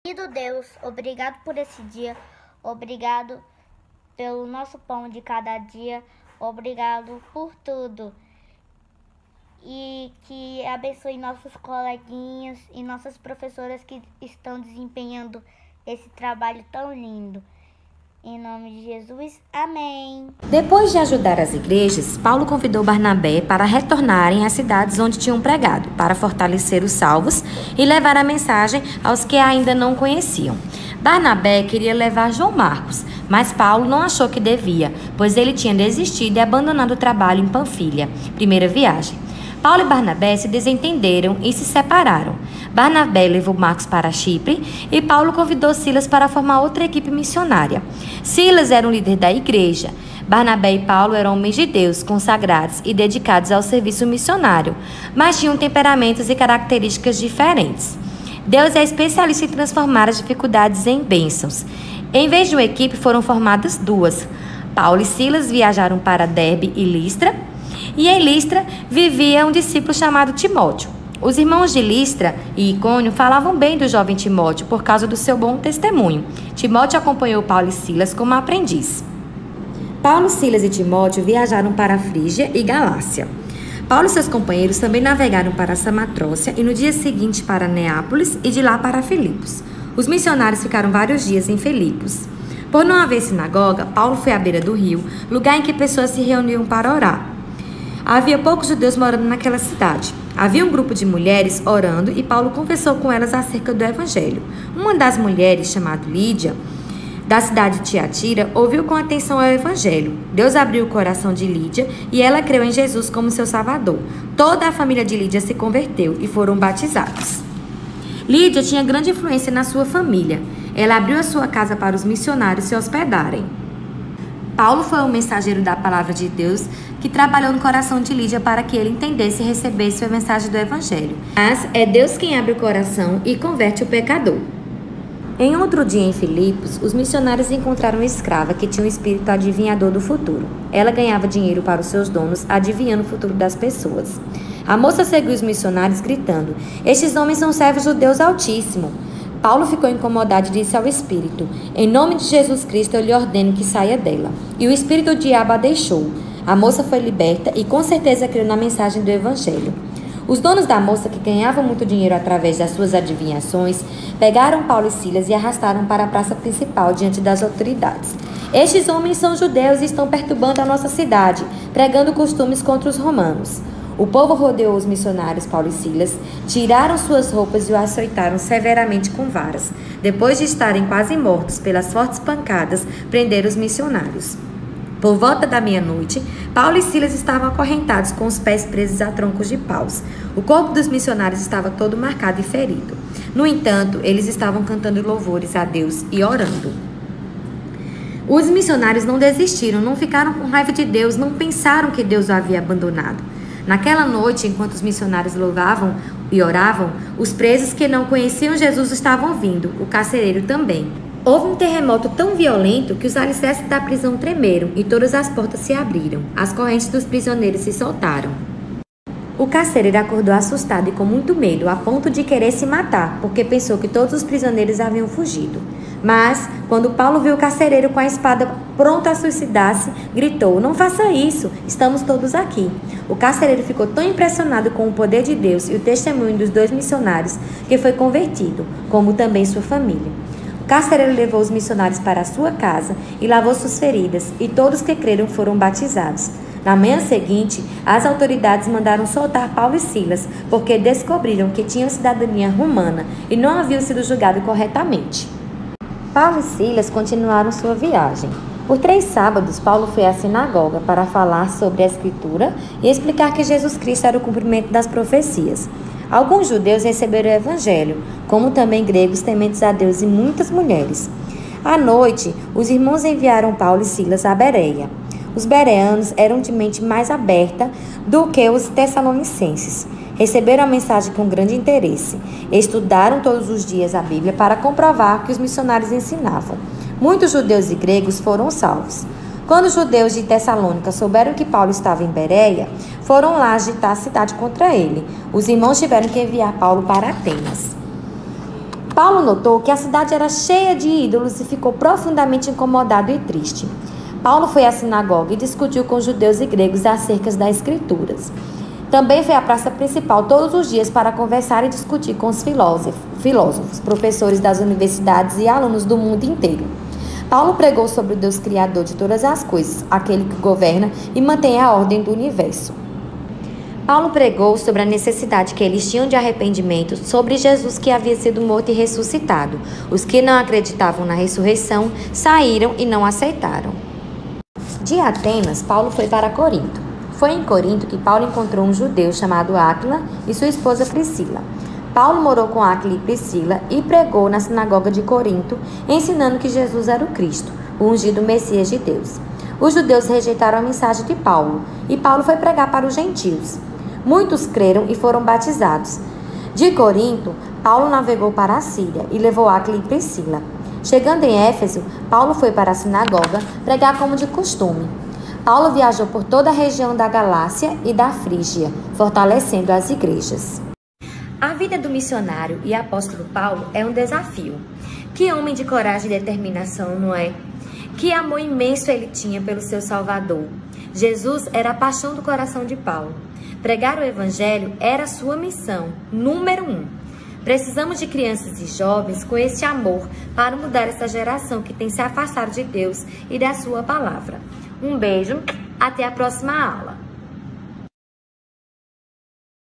Querido Deus, obrigado por esse dia, obrigado pelo nosso pão de cada dia, obrigado por tudo. E que abençoe nossos coleguinhas e nossas professoras que estão desempenhando esse trabalho tão lindo. Em nome de Jesus, amém. Depois de ajudar as igrejas, Paulo convidou Barnabé para retornarem às cidades onde tinham pregado, para fortalecer os salvos e levar a mensagem aos que ainda não conheciam. Barnabé queria levar João Marcos, mas Paulo não achou que devia, pois ele tinha desistido e abandonado o trabalho em Panfilha, primeira viagem. Paulo e Barnabé se desentenderam e se separaram. Barnabé levou Marcos para Chipre e Paulo convidou Silas para formar outra equipe missionária. Silas era um líder da igreja. Barnabé e Paulo eram homens de Deus, consagrados e dedicados ao serviço missionário, mas tinham temperamentos e características diferentes. Deus é especialista em transformar as dificuldades em bênçãos. Em vez de uma equipe, foram formadas duas. Paulo e Silas viajaram para Derbe e Listra, e em Listra vivia um discípulo chamado Timóteo. Os irmãos de Listra e Icônio falavam bem do jovem Timóteo por causa do seu bom testemunho. Timóteo acompanhou Paulo e Silas como aprendiz. Paulo, Silas e Timóteo viajaram para Frígia e Galácia. Paulo e seus companheiros também navegaram para Samatrócia e no dia seguinte para Neápolis e de lá para Filipos. Os missionários ficaram vários dias em Filipos. Por não haver sinagoga, Paulo foi à beira do rio, lugar em que pessoas se reuniam para orar. Havia poucos judeus morando naquela cidade. Havia um grupo de mulheres orando e Paulo conversou com elas acerca do evangelho. Uma das mulheres, chamada Lídia, da cidade de Tiatira, ouviu com atenção o evangelho. Deus abriu o coração de Lídia e ela creu em Jesus como seu salvador. Toda a família de Lídia se converteu e foram batizados. Lídia tinha grande influência na sua família. Ela abriu a sua casa para os missionários se hospedarem. Paulo foi o mensageiro da palavra de Deus que trabalhou no coração de Lídia para que ele entendesse e recebesse a mensagem do evangelho. Mas é Deus quem abre o coração e converte o pecador. Em outro dia em Filipos, os missionários encontraram uma escrava que tinha um espírito adivinhador do futuro. Ela ganhava dinheiro para os seus donos, adivinhando o futuro das pessoas. A moça seguiu os missionários gritando: "Estes homens são servos do Deus Altíssimo." Paulo ficou incomodado e disse ao espírito: "Em nome de Jesus Cristo eu lhe ordeno que saia dela." E o espírito do diabo a deixou. A moça foi liberta e com certeza creu na mensagem do evangelho. Os donos da moça, que ganhavam muito dinheiro através das suas adivinhações, pegaram Paulo e Silas e arrastaram para a praça principal diante das autoridades. "Estes homens são judeus e estão perturbando a nossa cidade, pregando costumes contra os romanos." O povo rodeou os missionários Paulo e Silas, tiraram suas roupas e o açoitaram severamente com varas. Depois de estarem quase mortos pelas fortes pancadas, prenderam os missionários. Por volta da meia-noite, Paulo e Silas estavam acorrentados com os pés presos a troncos de paus. O corpo dos missionários estava todo marcado e ferido. No entanto, eles estavam cantando louvores a Deus e orando. Os missionários não desistiram, não ficaram com raiva de Deus, não pensaram que Deus o havia abandonado. Naquela noite, enquanto os missionários louvavam e oravam, os presos que não conheciam Jesus estavam vindo, o carcereiro também. Houve um terremoto tão violento que os alicerces da prisão tremeram e todas as portas se abriram. As correntes dos prisioneiros se soltaram. O carcereiro acordou assustado e com muito medo, a ponto de querer se matar, porque pensou que todos os prisioneiros haviam fugido. Mas, quando Paulo viu o carcereiro com a espada pronto a suicidar-se, gritou: "Não faça isso, estamos todos aqui." O carcereiro ficou tão impressionado com o poder de Deus e o testemunho dos dois missionários que foi convertido, como também sua família. O carcereiro levou os missionários para a sua casa e lavou suas feridas, e todos que creram foram batizados. Na manhã seguinte, as autoridades mandaram soltar Paulo e Silas, porque descobriram que tinham cidadania romana e não haviam sido julgados corretamente. Paulo e Silas continuaram sua viagem. Por 3 sábados, Paulo foi à sinagoga para falar sobre a Escritura e explicar que Jesus Cristo era o cumprimento das profecias. Alguns judeus receberam o evangelho, como também gregos tementes a Deus e muitas mulheres. À noite, os irmãos enviaram Paulo e Silas a Bereia. Os bereanos eram de mente mais aberta do que os tessalonicenses. Receberam a mensagem com grande interesse. Estudaram todos os dias a Bíblia para comprovar o que os missionários ensinavam. Muitos judeus e gregos foram salvos. Quando os judeus de Tessalônica souberam que Paulo estava em Bereia, foram lá agitar a cidade contra ele. Os irmãos tiveram que enviar Paulo para Atenas. Paulo notou que a cidade era cheia de ídolos e ficou profundamente incomodado e triste. Paulo foi à sinagoga e discutiu com judeus e gregos acerca das escrituras. Também foi à praça principal todos os dias para conversar e discutir com os filósofos, professores das universidades e alunos do mundo inteiro. Paulo pregou sobre o Deus Criador de todas as coisas, aquele que governa e mantém a ordem do universo. Paulo pregou sobre a necessidade que eles tinham de arrependimento, sobre Jesus que havia sido morto e ressuscitado. Os que não acreditavam na ressurreição saíram e não aceitaram. De Atenas, Paulo foi para Corinto. Foi em Corinto que Paulo encontrou um judeu chamado Áquila e sua esposa Priscila. Paulo morou com Áquila e Priscila e pregou na sinagoga de Corinto, ensinando que Jesus era o Cristo, o ungido Messias de Deus. Os judeus rejeitaram a mensagem de Paulo e Paulo foi pregar para os gentios. Muitos creram e foram batizados. De Corinto, Paulo navegou para a Síria e levou Áquila e Priscila. Chegando em Éfeso, Paulo foi para a sinagoga pregar como de costume. Paulo viajou por toda a região da Galácia e da Frígia, fortalecendo as igrejas. A vida do missionário e apóstolo Paulo é um desafio. Que homem de coragem e determinação, não é? Que amor imenso ele tinha pelo seu Salvador. Jesus era a paixão do coração de Paulo. Pregar o evangelho era a sua missão, número 1. Precisamos de crianças e jovens com esse amor para mudar essa geração que tem se afastado de Deus e da sua palavra. Um beijo, até a próxima aula.